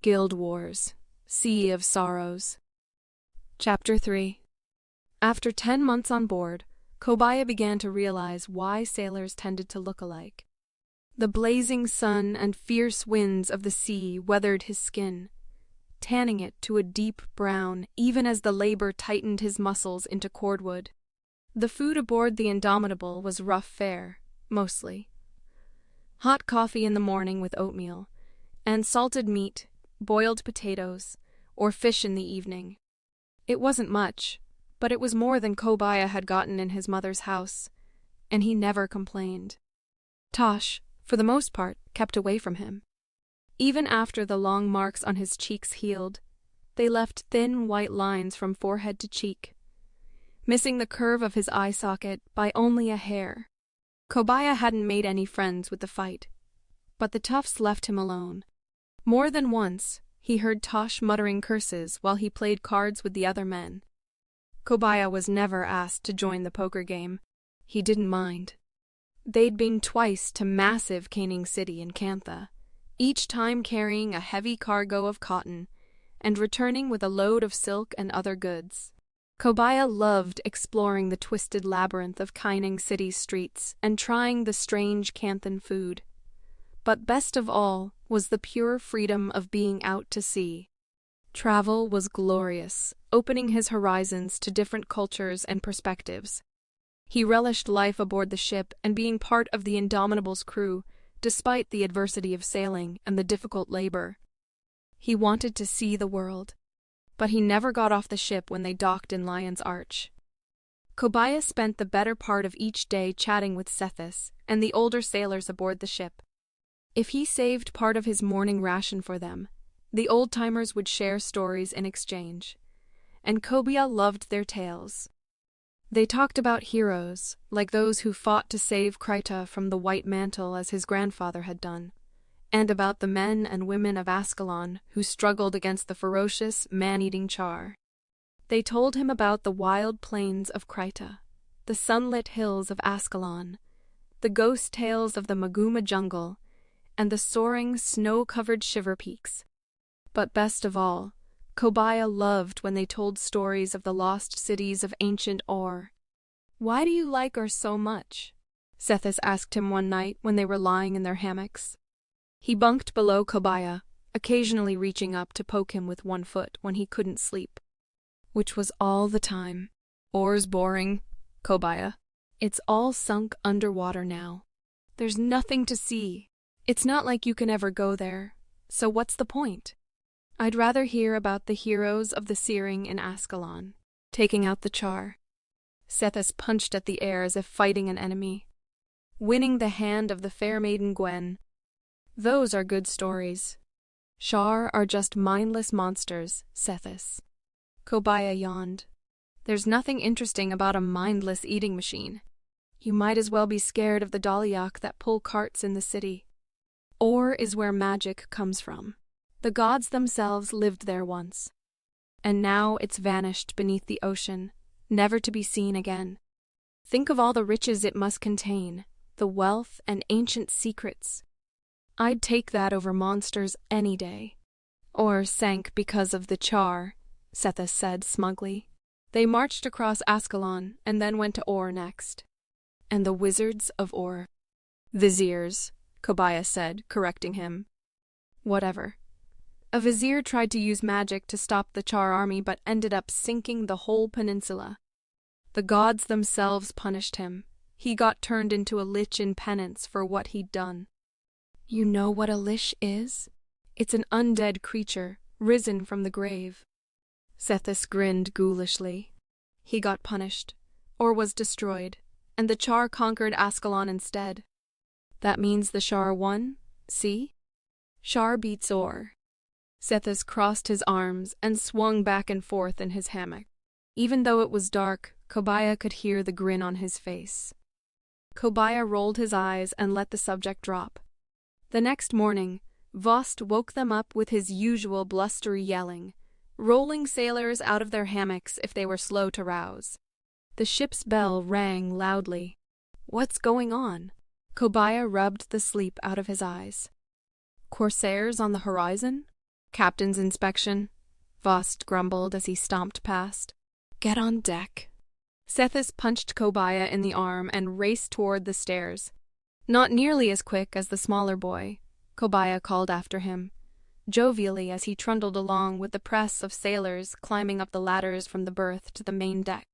Guild Wars, Sea of Sorrows. Chapter 3. After 10 months on board, Kobaya began to realize why sailors tended to look alike. The blazing sun and fierce winds of the sea weathered his skin, tanning it to a deep brown even as the labor tightened his muscles into cordwood. The food aboard the Indomitable was rough fare, mostly. Hot coffee in the morning with oatmeal, and salted meat, boiled potatoes, or fish in the evening. It wasn't much, but it was more than Kobaya had gotten in his mother's house, and he never complained. Tosh, for the most part, kept away from him. Even after the long marks on his cheeks healed, they left thin white lines from forehead to cheek, missing the curve of his eye socket by only a hair. Kobaya hadn't made any friends with the fight, but the toughs left him alone. More than once, he heard Tosh muttering curses while he played cards with the other men. Kobaya was never asked to join the poker game. He didn't mind. They'd been twice to massive Caning City in Cantha, each time carrying a heavy cargo of cotton and returning with a load of silk and other goods. Kobaya loved exploring the twisted labyrinth of Caning City's streets and trying the strange Canthan food. But best of all was the pure freedom of being out to sea. Travel was glorious, opening his horizons to different cultures and perspectives. He relished life aboard the ship and being part of the Indomitable's crew, despite the adversity of sailing and the difficult labor. He wanted to see the world, but he never got off the ship when they docked in Lion's Arch. Kobaya spent the better part of each day chatting with Sethis and the older sailors aboard the ship. If he saved part of his morning ration for them, the old-timers would share stories in exchange, and Kobaya loved their tales. They talked about heroes, like those who fought to save Kryta from the White Mantle as his grandfather had done, and about the men and women of Ascalon who struggled against the ferocious, man-eating Char. They told him about the wild plains of Kryta, the sunlit hills of Ascalon, the ghost tales of the Maguma jungle, and the soaring, snow-covered shiver peaks. But best of all, Kobaya loved when they told stories of the lost cities of ancient Or. "Why do you like her so much?" Sethis asked him one night when they were lying in their hammocks. He bunked below Kobaya, occasionally reaching up to poke him with one foot when he couldn't sleep. Which was all the time. "Or's boring, Kobaya. It's all sunk underwater now. There's nothing to see. It's not like you can ever go there, so what's the point? I'd rather hear about the heroes of the Searing in Ascalon, taking out the Char." Sethis punched at the air as if fighting an enemy. "Winning the hand of the fair maiden Gwen. Those are good stories. Char are just mindless monsters, Sethis." Kobaya yawned. "There's nothing interesting about a mindless eating machine. You might as well be scared of the Daliak that pull carts in the city. Or is where magic comes from. The gods themselves lived there once. And now it's vanished beneath the ocean, never to be seen again. Think of all the riches it must contain, the wealth and ancient secrets. I'd take that over monsters any day." "Or sank because of the Char," Sethis said smugly. They marched across Ascalon and then went to Or next. "And the wizards of Or." "Viziers," Kobaya said, correcting him. "Whatever. A vizier tried to use magic to stop the Char army but ended up sinking the whole peninsula. The gods themselves punished him. He got turned into a lich in penance for what he'd done." "You know what a lich is? It's an undead creature, risen from the grave." Sethis grinned ghoulishly. "He got punished, or was destroyed, and the Char conquered Ascalon instead. That means the Char won, see? Char beats Or." Sethis crossed his arms and swung back and forth in his hammock. Even though it was dark, Kobaya could hear the grin on his face. Kobaya rolled his eyes and let the subject drop. The next morning, Vost woke them up with his usual blustery yelling, rolling sailors out of their hammocks if they were slow to rouse. The ship's bell rang loudly. "What's going on?" Kobaya rubbed the sleep out of his eyes. "Corsairs on the horizon?" Captain's inspection, Vost grumbled as he stomped past. Get on deck. Sethis punched Kobaya in the arm and raced toward the stairs. Not nearly as quick as the smaller boy, Kobaya called after him, jovially as he trundled along with the press of sailors climbing up the ladders from the berth to the main deck.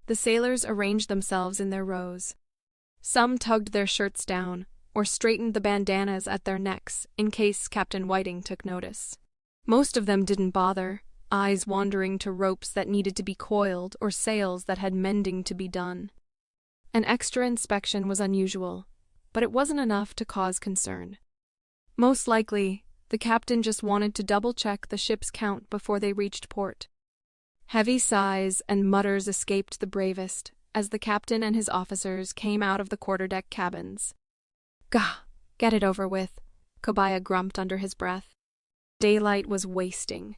The sailors arranged themselves in their rows. Some tugged their shirts down, or straightened the bandanas at their necks in case Captain Whiting took notice. Most of them didn't bother, eyes wandering to ropes that needed to be coiled or sails that had mending to be done. An extra inspection was unusual, but it wasn't enough to cause concern. Most likely, the captain just wanted to double-check the ship's count before they reached port. Heavy sighs and mutters escaped the bravest as the captain and his officers came out of the quarterdeck cabins. Gah! Get it over with, Kobaya grumped under his breath. Daylight was wasting.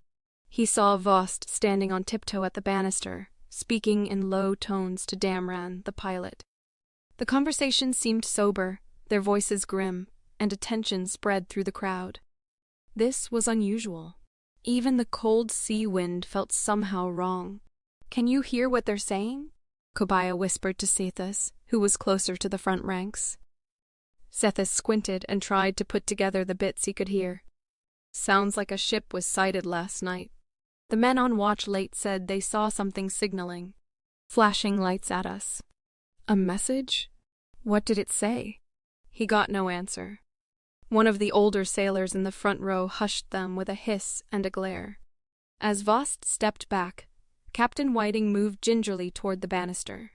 He saw Vost standing on tiptoe at the banister, speaking in low tones to Damran, the pilot. The conversation seemed sober, their voices grim, and a tension spread through the crowd. This was unusual. Even the cold sea wind felt somehow wrong. Can you hear what they're saying? Kobaya whispered to Sethis, who was closer to the front ranks. Sethis squinted and tried to put together the bits he could hear. Sounds like a ship was sighted last night. The men on watch late said they saw something signaling, flashing lights at us. A message? What did it say? He got no answer. One of the older sailors in the front row hushed them with a hiss and a glare. As Vost stepped back, Captain Whiting moved gingerly toward the banister.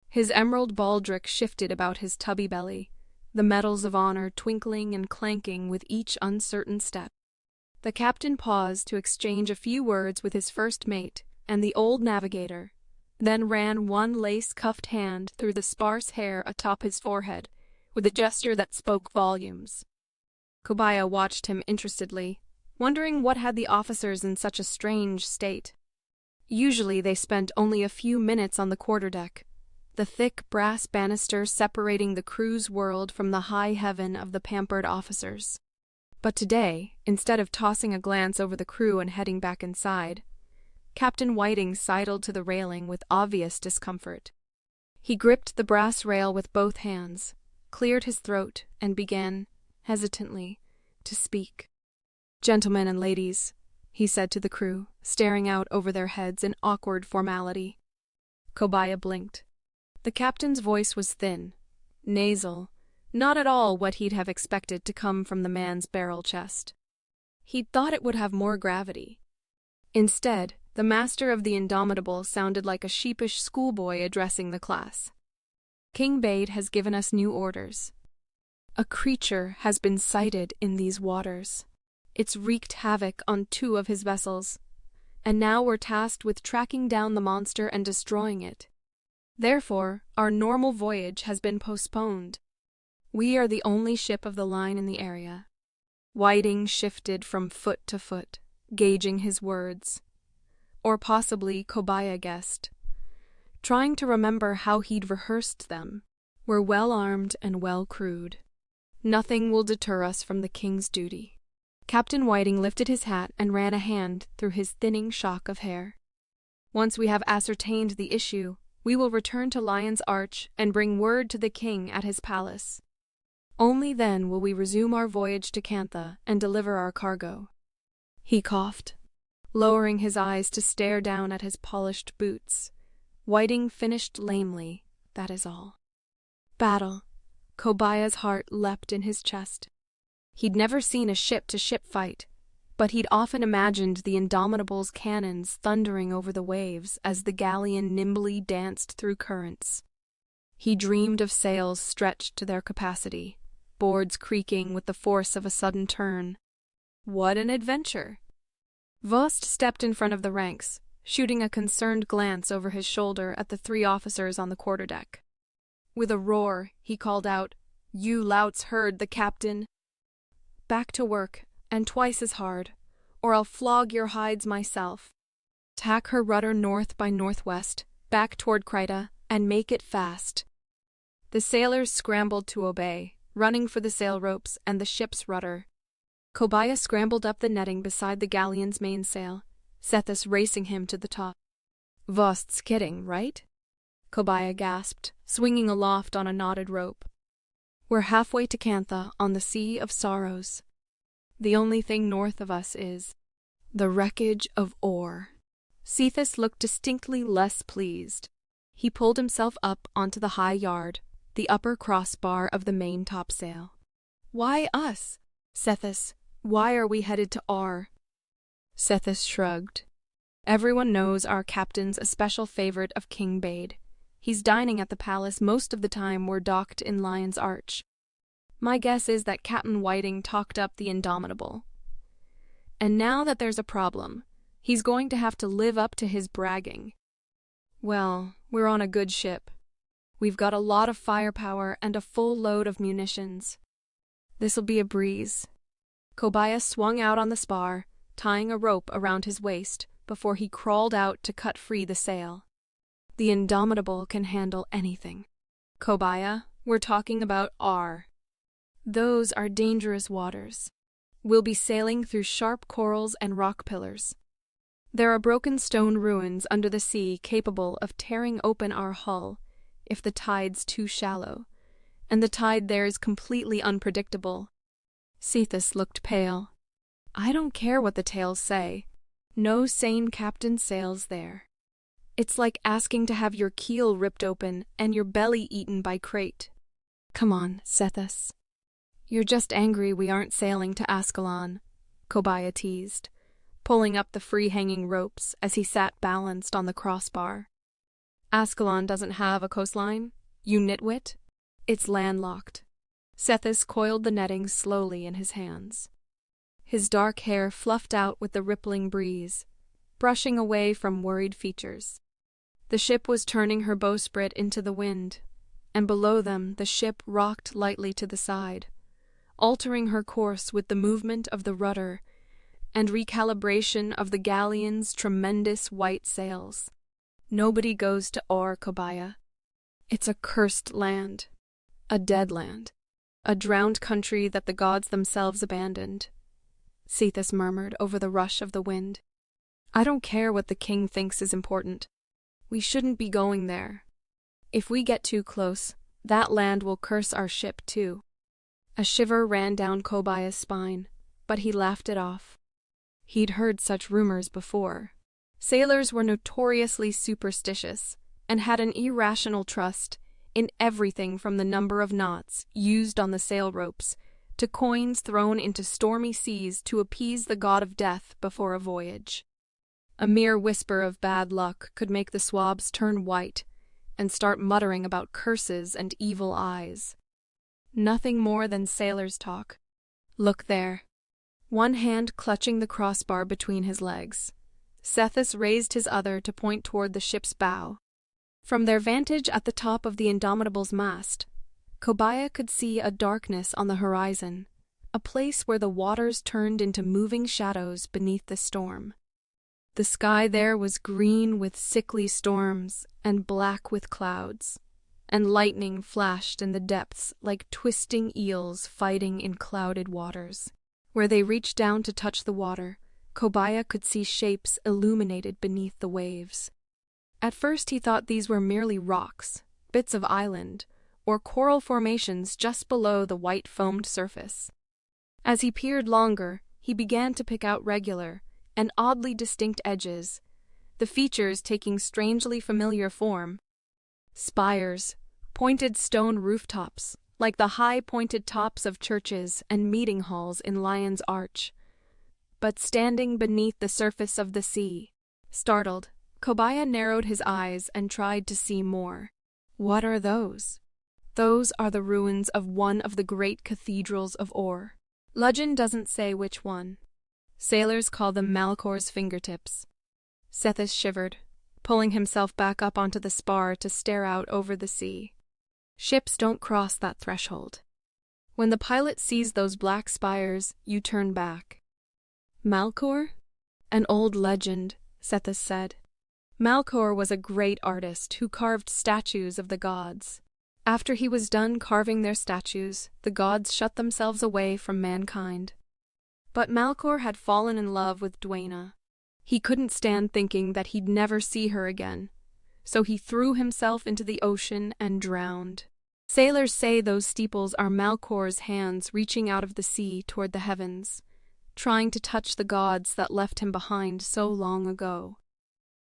His emerald baldric shifted about his tubby belly, the medals of honor twinkling and clanking with each uncertain step. The captain paused to exchange a few words with his first mate and the old navigator, then ran one lace-cuffed hand through the sparse hair atop his forehead with a gesture that spoke volumes. Kobaya watched him interestedly, wondering what had the officers in such a strange state. Usually they spent only a few minutes on the quarterdeck, the thick brass banister separating the crew's world from the high heaven of the pampered officers. But today, instead of tossing a glance over the crew and heading back inside, Captain Whiting sidled to the railing with obvious discomfort. He gripped the brass rail with both hands, cleared his throat, and began, hesitantly, to speak. "Gentlemen and ladies," he said to the crew, staring out over their heads in awkward formality. Kobaya blinked. The captain's voice was thin, nasal, not at all what he'd have expected to come from the man's barrel chest. He'd thought it would have more gravity. Instead, the master of the Indomitable sounded like a sheepish schoolboy addressing the class. "King Bade has given us new orders. A creature has been sighted in these waters. It's wreaked havoc on 2 of his vessels, and now we're tasked with tracking down the monster and destroying it. Therefore, our normal voyage has been postponed. We are the only ship of the line in the area." Whiting shifted from foot to foot, gauging his words. Or possibly, Kobaya guessed, trying to remember how he'd rehearsed them. "We're well armed and well crewed. Nothing will deter us from the king's duty." Captain Whiting lifted his hat and ran a hand through his thinning shock of hair. "Once we have ascertained the issue, we will return to Lion's Arch and bring word to the king at his palace. Only then will we resume our voyage to Cantha and deliver our cargo." He coughed, lowering his eyes to stare down at his polished boots. Whiting finished lamely, that is all. Battle. Kobaya's heart leapt in his chest. He'd never seen a ship-to-ship fight, but he'd often imagined the Indomitable's cannons thundering over the waves as the galleon nimbly danced through currents. He dreamed of sails stretched to their capacity, boards creaking with the force of a sudden turn. What an adventure! Vost stepped in front of the ranks, shooting a concerned glance over his shoulder at the 3 officers on the quarterdeck. With a roar, he called out, "You louts heard the captain! Back to work, and twice as hard, or I'll flog your hides myself. Tack her rudder north by northwest, back toward Kryta, and make it fast." The sailors scrambled to obey, running for the sail ropes and the ship's rudder. Kobaya scrambled up the netting beside the galleon's mainsail, Sethis racing him to the top. "Vost's kidding, right?" Kobaya gasped, swinging aloft on a knotted rope. "We're halfway to Cantha on the Sea of Sorrows. The only thing north of us is the wreckage of ore." Sethis looked distinctly less pleased. He pulled himself up onto the high yard, the upper crossbar of the main topsail. "Why us? Sethis, why are we headed to Ar?" Sethis shrugged. "Everyone knows our captain's a special favorite of King Bade. He's dining at the palace most of the time we're docked in Lion's Arch. My guess is that Captain Whiting talked up the Indomitable. And now that there's a problem, he's going to have to live up to his bragging. Well, we're on a good ship. We've got a lot of firepower and a full load of munitions. This'll be a breeze." Kobaya swung out on the spar, tying a rope around his waist before he crawled out to cut free the sail. "The Indomitable can handle anything. Kobaya, we're talking about Ar. Those are dangerous waters. We'll be sailing through sharp corals and rock pillars. There are broken stone ruins under the sea capable of tearing open our hull if the tide's too shallow, and the tide there is completely unpredictable." Sethis looked pale. "I don't care what the tales say. No sane captain sails there. It's like asking to have your keel ripped open and your belly eaten by crate. Come on, Sethis. You're just angry we aren't sailing to Ascalon," Kobaya teased, pulling up the free-hanging ropes as he sat balanced on the crossbar. "Ascalon doesn't have a coastline, you nitwit. It's landlocked." Sethis coiled the netting slowly in his hands. His dark hair fluffed out with the rippling breeze, brushing away from worried features. The ship was turning her bowsprit into the wind, and below them the ship rocked lightly to the side, altering her course with the movement of the rudder and recalibration of the galleon's tremendous white sails. "Nobody goes to Ar, Kobaya. It's a cursed land, a dead land, a drowned country that the gods themselves abandoned," Sethis murmured over the rush of the wind. "I don't care what the king thinks is important. We shouldn't be going there. If we get too close, that land will curse our ship too." A shiver ran down Kobaya's spine, but he laughed it off. He'd heard such rumors before. Sailors were notoriously superstitious and had an irrational trust in everything from the number of knots used on the sail ropes to coins thrown into stormy seas to appease the god of death before a voyage. A mere whisper of bad luck could make the swabs turn white and start muttering about curses and evil eyes. Nothing more than sailors' talk. "Look there." One hand clutching the crossbar between his legs, Sethis raised his other to point toward the ship's bow. From their vantage at the top of the Indomitable's mast, Kobaya could see a darkness on the horizon, a place where the waters turned into moving shadows beneath the storm. The sky there was green with sickly storms and black with clouds, and lightning flashed in the depths like twisting eels fighting in clouded waters. Where they reached down to touch the water, Kobaya could see shapes illuminated beneath the waves. At first he thought these were merely rocks, bits of island, or coral formations just below the white-foamed surface. As he peered longer, he began to pick out regular and oddly distinct edges, the features taking strangely familiar form. Spires, pointed stone rooftops, like the high pointed tops of churches and meeting halls in Lion's Arch, but standing beneath the surface of the sea. Startled, Kobaya narrowed his eyes and tried to see more. "What are those?" "Those are the ruins of one of the great cathedrals of Or. Legend doesn't say which one. Sailors call them Malcor's fingertips." Sethis shivered, pulling himself back up onto the spar to stare out over the sea. Ships don't cross that threshold. When the pilot sees those black spires, you turn back. "Malcor? An old legend," Sethis said. "Malcor was a great artist who carved statues of the gods. After he was done carving their statues, the gods shut themselves away from mankind. But Malcor had fallen in love with Dwayna. He couldn't stand thinking that he'd never see her again, so he threw himself into the ocean and drowned. Sailors say those steeples are Malcor's hands reaching out of the sea toward the heavens, trying to touch the gods that left him behind so long ago.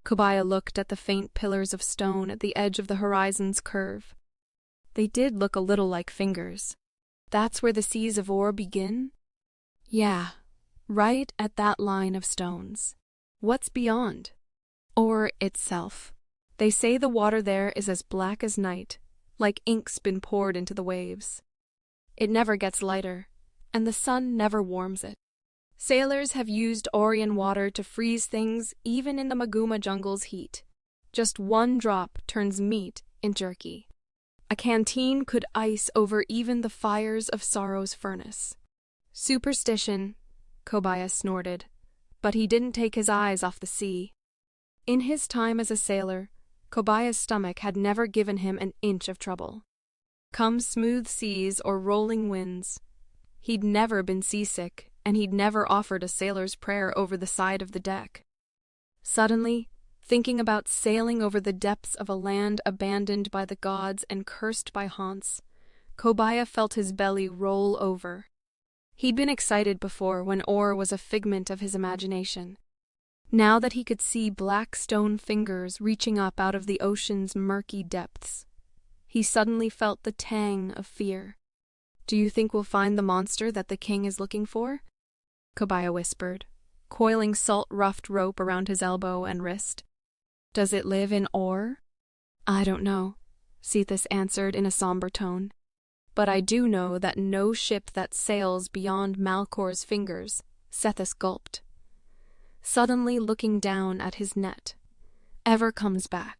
Kobaya looked at the faint pillars of stone at the edge of the horizon's curve. They did look a little like fingers. That's where the seas of ore begin? Yeah, right at that line of stones. What's beyond? Ore itself. They say the water there is as black as night, like ink's been poured into the waves. It never gets lighter, and the sun never warms it. Sailors have used Orion water to freeze things even in the Maguma jungle's heat. Just one drop turns meat in jerky. A canteen could ice over even the fires of Sorrow's furnace. Superstition, Kobaya snorted, but he didn't take his eyes off the sea. In his time as a sailor, Kobaya's stomach had never given him an inch of trouble. Come smooth seas or rolling winds, he'd never been seasick, and he'd never offered a sailor's prayer over the side of the deck. Suddenly, thinking about sailing over the depths of a land abandoned by the gods and cursed by haunts, Kobaya felt his belly roll over. He'd been excited before when ore was a figment of his imagination. Now that he could see black stone fingers reaching up out of the ocean's murky depths, he suddenly felt the tang of fear. "Do you think we'll find the monster that the king is looking for?" Kobaya whispered, coiling salt-roughed rope around his elbow and wrist. "Does it live in ore?" "I don't know," Cetus answered in a somber tone. "But I do know that no ship that sails beyond Malcor's fingers," Cetus gulped, suddenly looking down at his net, "ever comes back.